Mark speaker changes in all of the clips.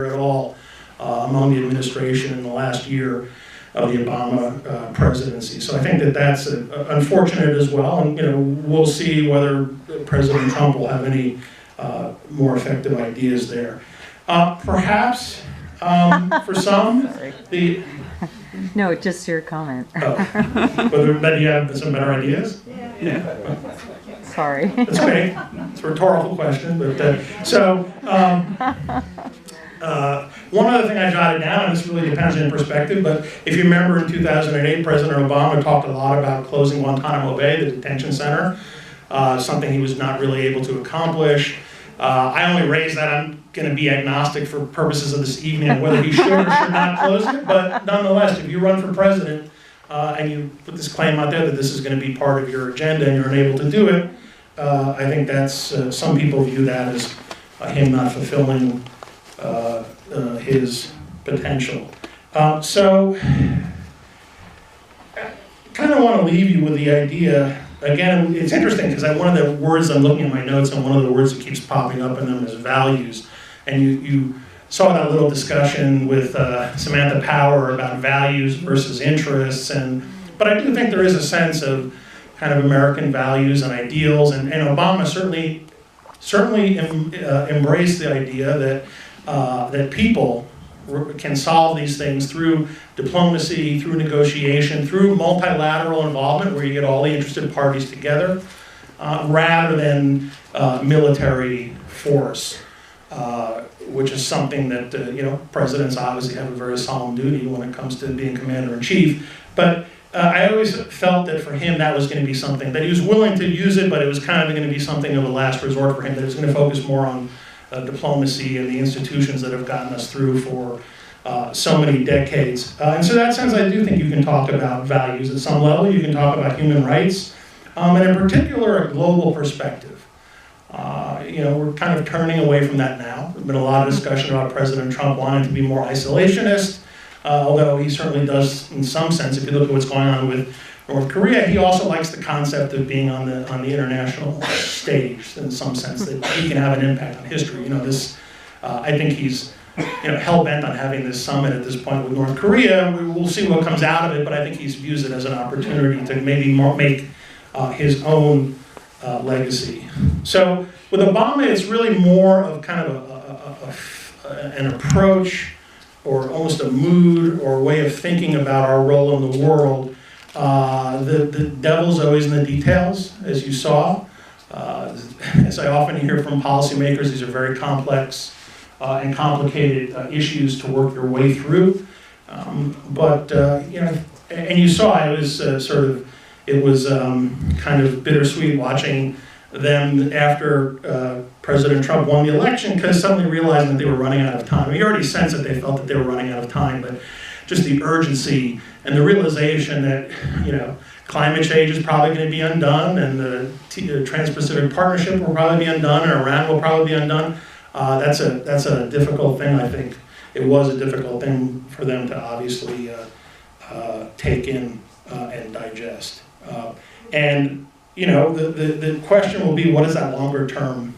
Speaker 1: at all among the administration in the last year of the Obama presidency. So I think that that's unfortunate as well, and we'll see whether President Trump will have any more effective ideas there. Perhaps for some,
Speaker 2: No, just your comment.
Speaker 1: But you have some better ideas? Yeah.
Speaker 2: Sorry.
Speaker 1: That's okay. It's a rhetorical question, but one other thing I jotted down, and this really depends on perspective, but if you remember in 2008, President Obama talked a lot about closing Guantanamo Bay, the detention center, something he was not really able to accomplish. I only raised that. I'm going to be agnostic for purposes of this evening, whether he should or should not close it, but nonetheless, if you run for president and you put this claim out there that this is going to be part of your agenda and you're unable to do it, I think that's, some people view that as him not fulfilling his potential. So, I kind of want to leave you with the idea, again, it's interesting because one of the words I'm looking at my notes and one of the words that keeps popping up in them is values. And you saw that little discussion with Samantha Power about values versus interests, but I do think there is a sense of kind of American values and ideals, and Obama certainly embraced the idea that people can solve these things through diplomacy, through negotiation, through multilateral involvement where you get all the interested parties together, rather than military force, which is something that presidents obviously have a very solemn duty when it comes to being commander-in-chief. But I always felt that for him that was going to be something, that he was willing to use it, but it was kind of going to be something of a last resort for him, that he was going to focus more on diplomacy and the institutions that have gotten us through for so many decades. And so in that sense, I do think you can talk about values at some level. You can talk about human rights, and in particular, a global perspective. We're kind of turning away from that now. There's been a lot of discussion about President Trump wanting to be more isolationist, although he certainly does in some sense. If you look at what's going on with North Korea, he also likes the concept of being on the international stage in some sense, that he can have an impact on history. I think he's hell-bent on having this summit at this point with North Korea. We'll see what comes out of it, but I think he views it as an opportunity to maybe make his own legacy. So with Obama, it's really more of kind of an approach or almost a mood or way of thinking about our role in the world. The devil's always in the details, as you saw. As I often hear from policymakers, these are very complex and complicated issues to work your way through. And you saw it was kind of bittersweet watching them after President Trump won the election, because suddenly realizing that they were running out of time. You already sensed that they felt that they were running out of time, but just the urgency and the realization that climate change is probably going to be undone, and the Trans-Pacific Partnership will probably be undone, and Iran will probably be undone. That's a difficult thing. I think it was a difficult thing for them to obviously take in and digest. The question will be, what does that longer term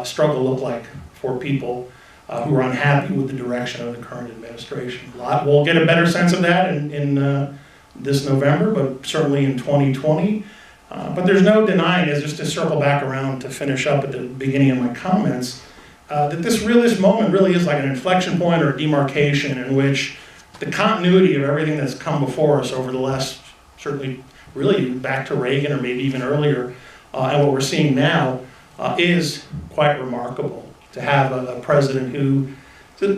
Speaker 1: struggle look like for people who are unhappy with the direction of the current administration? We'll get a better sense of that in this November, but certainly in 2020. But there's no denying, just to circle back around to finish up at the beginning of my comments, that this moment really is like an inflection point or a demarcation in which the continuity of everything that's come before us over the last, certainly really back to Reagan or maybe even earlier, and what we're seeing now is quite remarkable. To have a president who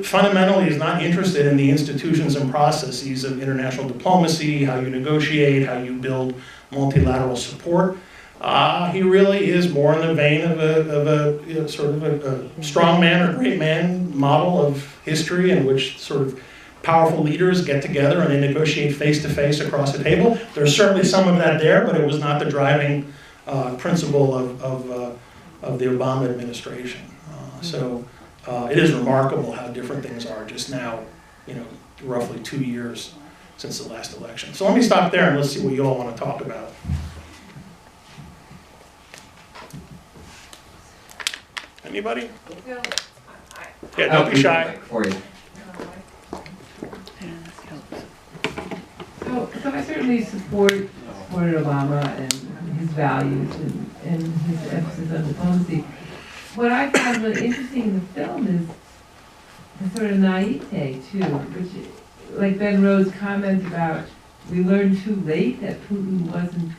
Speaker 1: fundamentally is not interested in the institutions and processes of international diplomacy, how you negotiate, how you build multilateral support. He really is more in the vein of a sort of a strong man or great man model of history, in which sort of powerful leaders get together and they negotiate face-to-face across the table. There's certainly some of that there, but it was not the driving principle of the Obama administration. So it is remarkable how different things are just now, roughly 2 years since the last election. So let me stop there and let's see what you all want to talk about. Anybody? Yeah, don't be shy.
Speaker 3: For you.
Speaker 4: So I certainly supported Obama and his values and his emphasis on diplomacy. What I found really interesting in the film is the sort of naivete too, which, like Ben Rhodes' comment about, we learned too late that Putin wasn't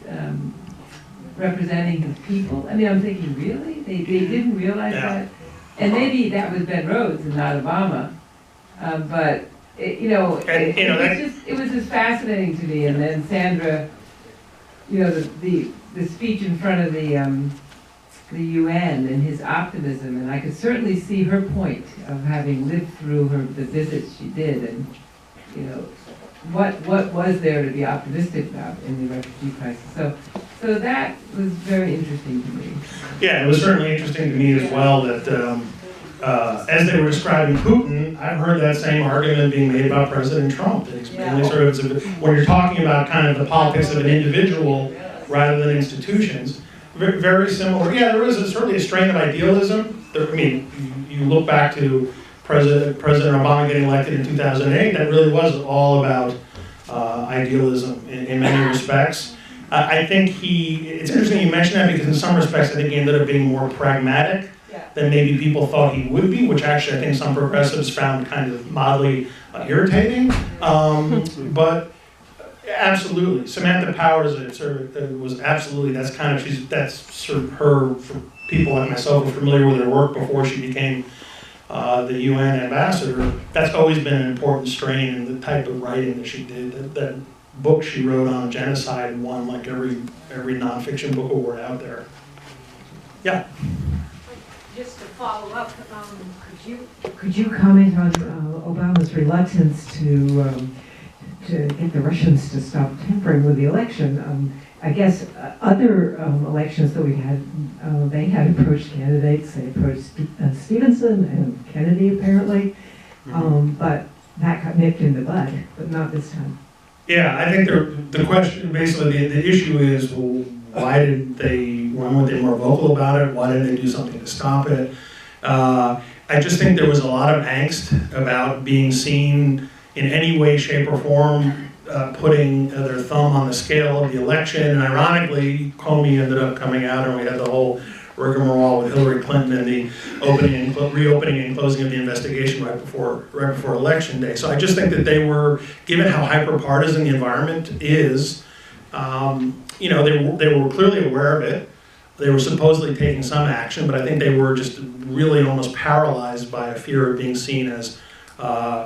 Speaker 4: representing his people. I mean, I'm thinking, really? They didn't realize that? And maybe that was Ben Rhodes and not Obama, but it was just fascinating to me. And then Sandra, the speech in front of the UN and his optimism, and I could certainly see her point of having lived through the visits she did, and what was there to be optimistic about in the refugee crisis. So that was very interesting to me.
Speaker 1: Yeah, it was certainly interesting to me as well that as they were describing Putin, I've heard that same argument being made about President Trump. It's really sort of, when you're talking about kind of the politics of an individual rather than institutions, very similar. Yeah, there was certainly a strain of idealism. You look back to President Obama getting elected in 2008, that really was all about idealism in many respects. I think it's interesting you mention that, because in some respects I think he ended up being more pragmatic than maybe people thought he would be, which actually I think some progressives found kind of mildly irritating. But absolutely, Samantha Powers was absolutely, that's sort of her, for people like myself who are familiar with her work before she became the UN ambassador, that's always been an important strain in the type of writing that she did. That book she wrote on genocide won like every nonfiction book award out there. Yeah.
Speaker 5: Just to follow up,
Speaker 6: could you comment on Obama's reluctance to get the Russians to stop tampering with the election? I guess other elections that we had, they had approached candidates. They approached Stevenson and Kennedy apparently, but that got nipped in the bud, but not this time.
Speaker 1: Yeah, I think the question, basically the issue is, well, why weren't they more vocal about it? Why didn't they do something to stop it? I just think there was a lot of angst about being seen in any way, shape, or form putting their thumb on the scale of the election. And ironically, Comey ended up coming out, and we had the whole rigmarole with Hillary Clinton and the reopening and closing of the investigation right before Election Day. So I just think that they were, given how hyper-partisan the environment is, they were clearly aware of it. They were supposedly taking some action, but I think they were just really almost paralyzed by a fear of being seen as,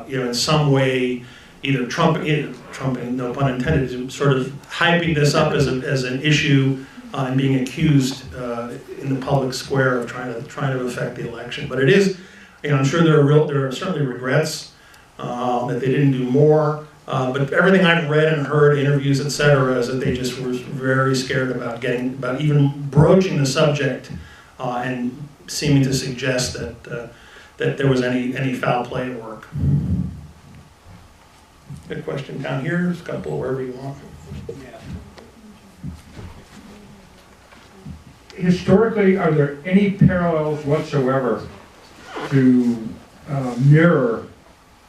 Speaker 1: in some way, either trumping, no pun intended, sort of hyping this up as an issue and being accused in the public square of trying to affect the election. But it is, I'm sure there are certainly regrets that they didn't do more. But everything I've read and heard, interviews, etc., is that they just were very scared about even broaching the subject and seeming to suggest that there was any foul play at work. Good question down here. There's a couple wherever you want.
Speaker 7: Historically, are there any parallels whatsoever to mirror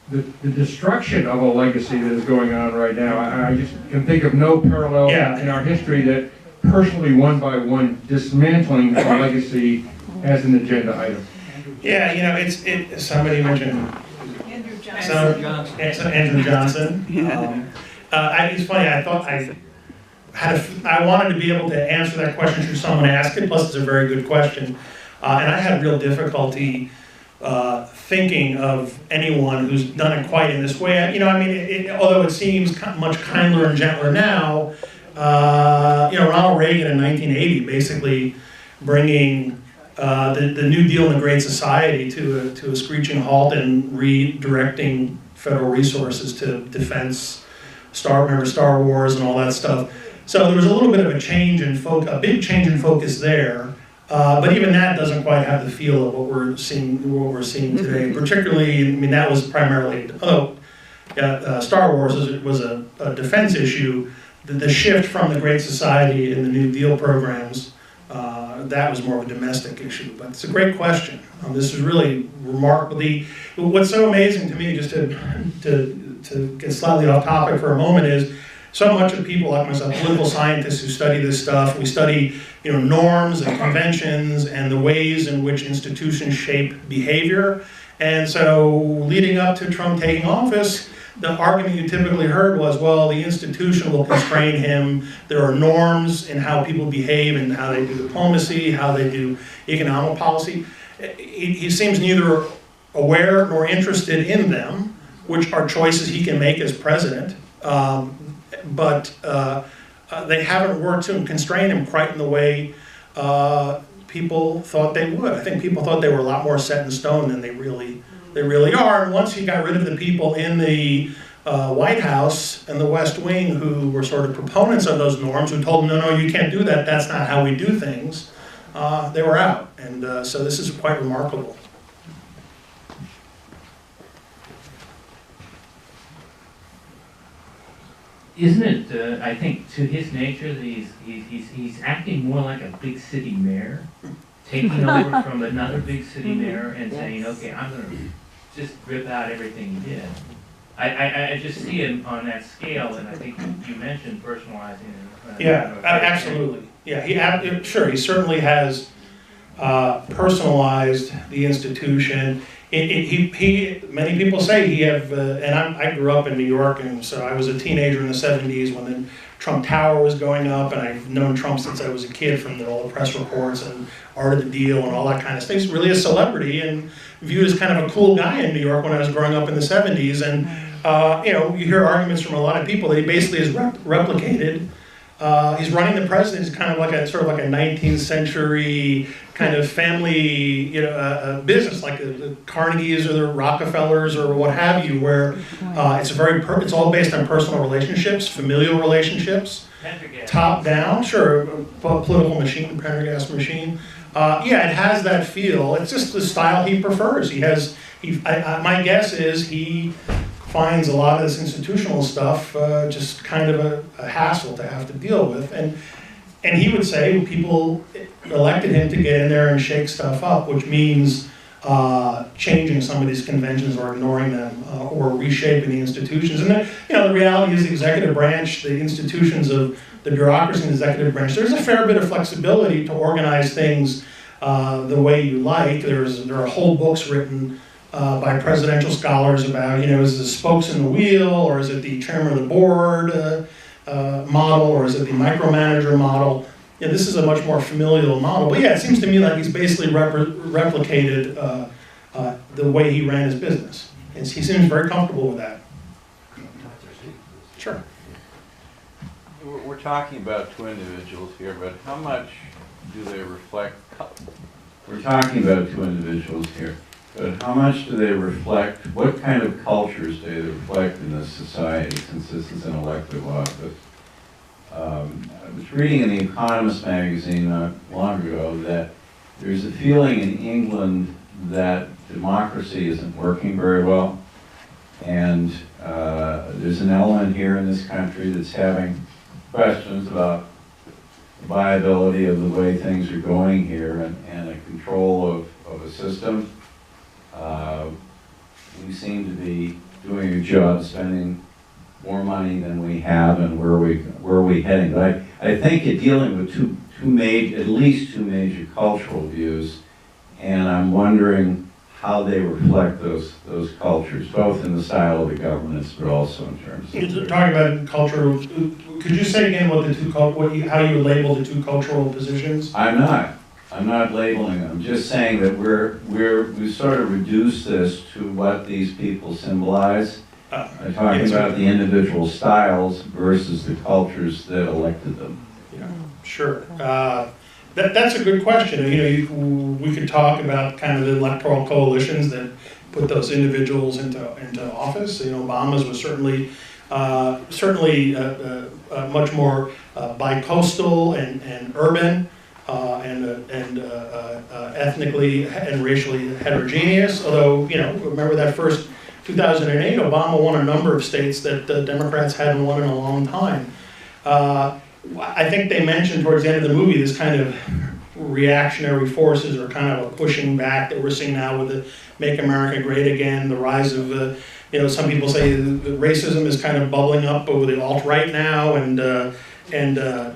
Speaker 7: the destruction of a legacy that is going on right now? I just can think of no parallel in our history that personally, one by one, dismantling a legacy as an agenda item.
Speaker 1: Yeah, somebody mentioned Andrew Johnson. It's funny, I wanted to be able to answer that question through someone ask it, plus it's a very good question. And I had real difficulty thinking of anyone who's done it quite in this way. Although it seems much kinder and gentler now, Ronald Reagan in 1980 basically bringing the New Deal and the Great Society to a screeching halt and redirecting federal resources to defense, Star Wars and all that stuff. So there was a little bit of a big change in focus there. But even that doesn't quite have the feel of what we're seeing today. Particularly, that was primarily, although Star Wars was a defense issue. The shift from the Great Society and the New Deal programs that was more of a domestic issue. But it's a great question. This is really remarkable. What's so amazing to me, just to get slightly off topic for a moment, is so much of people like myself, political scientists who study this stuff, we study norms and conventions and the ways in which institutions shape behavior. And so leading up to Trump taking office, the argument you typically heard was, well, the institution will constrain him. There are norms in how people behave and how they do diplomacy, how they do economic policy. He seems neither aware nor interested in them, which are choices he can make as president. But they haven't worked to constrain him quite in the way people thought they would. I think people thought they were a lot more set in stone than they really are. And once he got rid of the people in the White House and the West Wing who were sort of proponents of those norms, who told him, no, you can't do that, that's not how we do things, they were out. And so this is quite remarkable.
Speaker 3: Isn't it, I think, to his nature, that he's acting more like a big city mayor, taking over from another big city mayor and saying, okay, I'm going to just rip out everything he did. I just see him on that scale, and I think you mentioned personalizing it.
Speaker 1: Yeah, absolutely. Yeah, he certainly has personalized the institution. Many people say and I grew up in New York, and so I was a teenager in the 70s when the Trump Tower was going up, and I've known Trump since I was a kid from all the press reports and Art of the Deal and all that kind of stuff. He's really a celebrity and viewed as kind of a cool guy in New York when I was growing up in the 70s. And you hear arguments from a lot of people that he basically has replicated. He's running the presidency kind of like a 19th century kind of family, business, like the Carnegies or the Rockefellers or what have you, where it's all based on personal relationships, familial relationships, top down, sure, political machine, Pendergast machine. It has that feel. It's just the style he prefers. My guess is he finds a lot of this institutional stuff just kind of a hassle to have to deal with. And he would say people elected him to get in there and shake stuff up, which means changing some of these conventions or ignoring them or reshaping the institutions. And then, the reality is the executive branch, the institutions of the bureaucracy and the executive branch, there's a fair bit of flexibility to organize things the way you like. There are whole books written by presidential scholars about, is it the spokes in the wheel, or is it the chairman of the board model, or is it the micromanager model? This is a much more familial model. But it seems to me like he's basically replicated the way he ran his business. And he seems very comfortable with that. Sure.
Speaker 8: We're talking about two individuals here, but how much do they reflect? We're talking about two individuals here. But how much do they reflect, what kind of cultures do they reflect in this society, since this is an elective office? I was reading in The Economist magazine not long ago that there's a feeling in England that democracy isn't working very well. And there's an element here in this country that's having questions about the viability of the way things are going here and a control of a system. We seem to be doing a job spending more money than we have, and where are we heading? But I think you're dealing with at least two major cultural views, and I'm wondering how they reflect those cultures, both in the style of the governance, but also in terms of.
Speaker 1: You're talking about cultural. Could you say again how you would label the two cultural positions?
Speaker 8: I'm not labeling them. I'm just saying that we sort of reduce this to what these people symbolize. Talking about the individual styles versus the cultures that elected them.
Speaker 1: Yeah, sure. That's a good question. We could talk about kind of the electoral coalitions that put those individuals into office. Obama's was certainly much more bi-coastal and urban. And ethnically and racially heterogeneous. Although, remember that first 2008, Obama won a number of states that the Democrats hadn't won in a long time. I think they mentioned towards the end of the movie this kind of reactionary forces are kind of a pushing back that we're seeing now with the Make America Great Again, the rise of, some people say the racism is kind of bubbling up with the alt-right now, and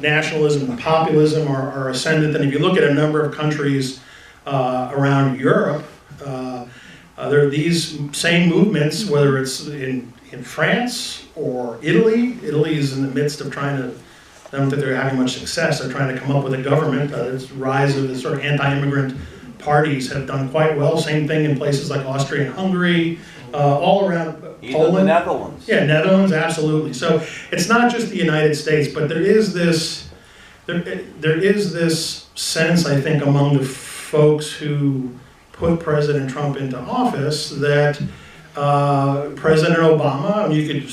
Speaker 1: nationalism and populism are ascendant. And if you look at a number of countries around Europe, there are these same movements, whether it's in France or Italy. Italy is in the midst of trying to, I don't think they're having much success. They're trying to come up with a government. This rise of the sort of anti-immigrant parties have done quite well. Same thing in places like Austria and Hungary, all around Poland.
Speaker 8: The Netherlands.
Speaker 1: Yeah, Netherlands, absolutely. So it's not just the United States, but there is this sense, I think, among the folks who put President Trump into office that President Obama, you could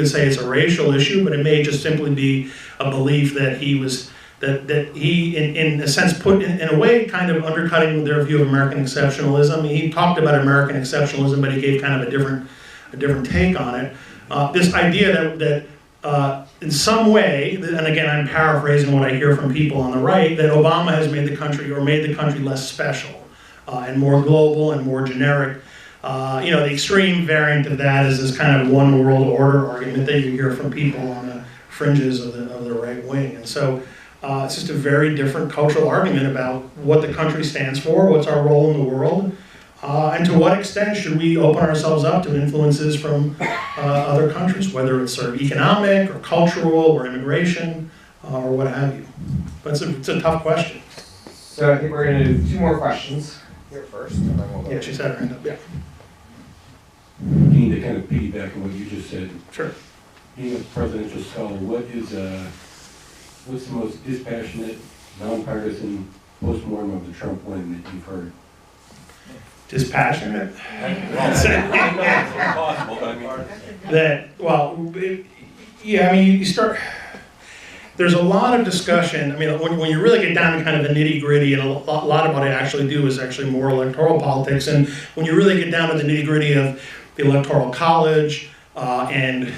Speaker 1: say it's a racial issue, but it may just simply be a belief that he was, that he, in a sense, put in a way kind of undercutting their view of American exceptionalism. He talked about American exceptionalism, but he gave kind of a different take on it. This idea that in some way, and again, I'm paraphrasing what I hear from people on the right, that Obama has made the country less special and more global and more generic. The extreme variant of that is this kind of one world order argument that you hear from people on the fringes of the right wing. And so it's just a very different cultural argument about what the country stands for, what's our role in the world, and to what extent should we open ourselves up to influences from other countries, whether it's sort of economic or cultural or immigration or what have you. But it's a tough question.
Speaker 9: So I think we're going to do 2 more questions here first, and then we'll go.
Speaker 1: Yeah, she said her hand up, yeah.
Speaker 10: Dean, to kind of piggyback on what you just said.
Speaker 1: Sure.
Speaker 10: Being a presidential scholar, what's the most dispassionate, nonpartisan postmortem of the Trump win that you've heard?
Speaker 1: Dispassionate?
Speaker 8: Impossible, but
Speaker 1: you start, there's a lot of discussion. I mean, when you really get down to kind of the nitty gritty, and a lot of what I actually do is actually more electoral politics, and when you really get down to the nitty gritty of the Electoral College, and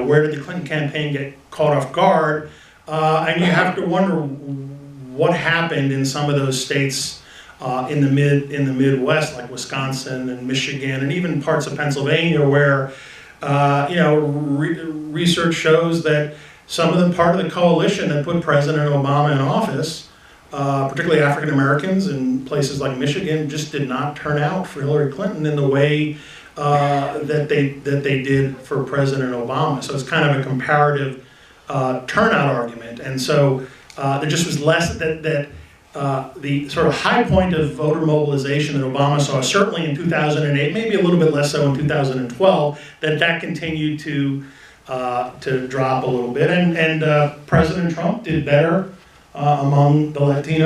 Speaker 1: where did the Clinton campaign get caught off guard, and you have to wonder what happened in some of those states in the Midwest, like Wisconsin and Michigan, and even parts of Pennsylvania, where research shows that some of the part of the coalition that put President Obama in office, particularly African Americans in places like Michigan, just did not turn out for Hillary Clinton in the way that they did for President Obama. So it's kind of a comparative turnout argument, and so there just was less that the sort of high point of voter mobilization that Obama saw, certainly in 2008, maybe a little bit less so in 2012, that continued to drop a little bit, and President Trump did better among the Latino